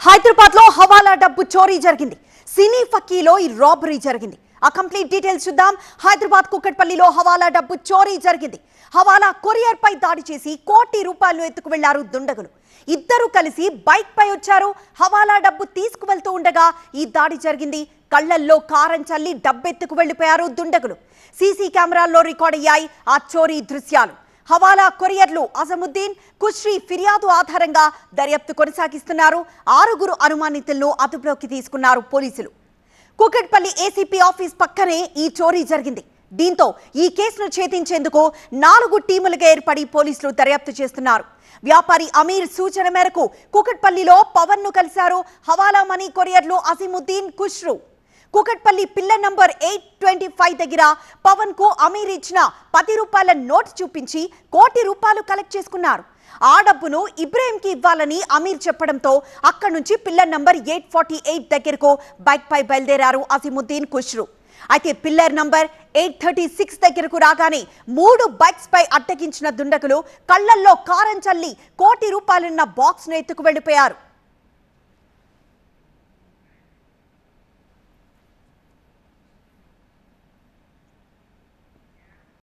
హైదరాబాద్ లో హవాలా డబ్బు చోరీ జరిగింది. సినీ ఫకీలో ఈ రాబరీ జరిగింది. ఆ కంప్లీట్ డీటెయిల్స్ చూద్దాం. హైదరాబాద్ కుకట్పల్లిలో హవాలా డబ్బు చోరీ జరిగింది. హవాలా కొరియర్ పై దాడి చేసి కోటి రూపాయలు ఎత్తుకు వెళ్లారు దుండగులు. ఇద్దరు కలిసి బైక్ పై వచ్చారు. హవాలా డబ్బు తీసుకువెళ్తూ ఉండగా ఈ దాడి జరిగింది. కళ్లల్లో కారం చల్లి డబ్బెత్తుకు వెళ్లిపోయారు దుండగులు. సీసీ కెమెరాల్లో రికార్డ్ అయ్యాయి ఆ చోరీ దృశ్యాలు. హవాలా కొరియర్లు అజముద్దీన్, కుశ్రీ ఫిర్యాదు ఆధారంగా దర్యాప్తు కొనసాగిస్తున్నారు. 6 అనుమానితులను అదుపులోకి తీసుకున్నారు పోలీసులు. కుకట్పల్లి ఏసీపీ ఆఫీస్ పక్కనే ఈ చోరీ జరిగింది. దీంతో ఈ కేసును ఛేదించేందుకు 4 టీములుగా ఏర్పడి పోలీసులు దర్యాప్తు చేస్తున్నారు. వ్యాపారి అమీర్ సూచన మేరకు కుకట్పల్లిలో పవన్ ను కలిశారు హవాలా మనీ కొరియర్లు అజముద్దీన్, కుష్రు. కుకట్పల్లి పిల్లర్ నంబర్ 825 దగ్గర పవన్ కు అమీర్ ఇచ్చిన 10 రూపాయల నోట్ చూపించి కోటి రూపాయలు కలెక్ట్ చేసుకున్నారు. ఆ డబ్బును ఇబ్రాహింకి ఇవ్వాలని అమీర్ చెప్పడంతో అక్కడి నుంచి పిల్లర్ నంబర్ 848 దగ్గరకు బైక్ పై బయలుదేరారు అజముద్దీన్, కుష్రు. అయితే పిల్లర్ నంబర్ 836 దగ్గరకు రాగానే 3 బైక్స్ పై అడ్డగించిన దుండగులు కళ్లల్లో కారం చల్లి కోటి రూపాయలున్న బాక్స్ ను ఎత్తుకు వెళ్లిపోయారు.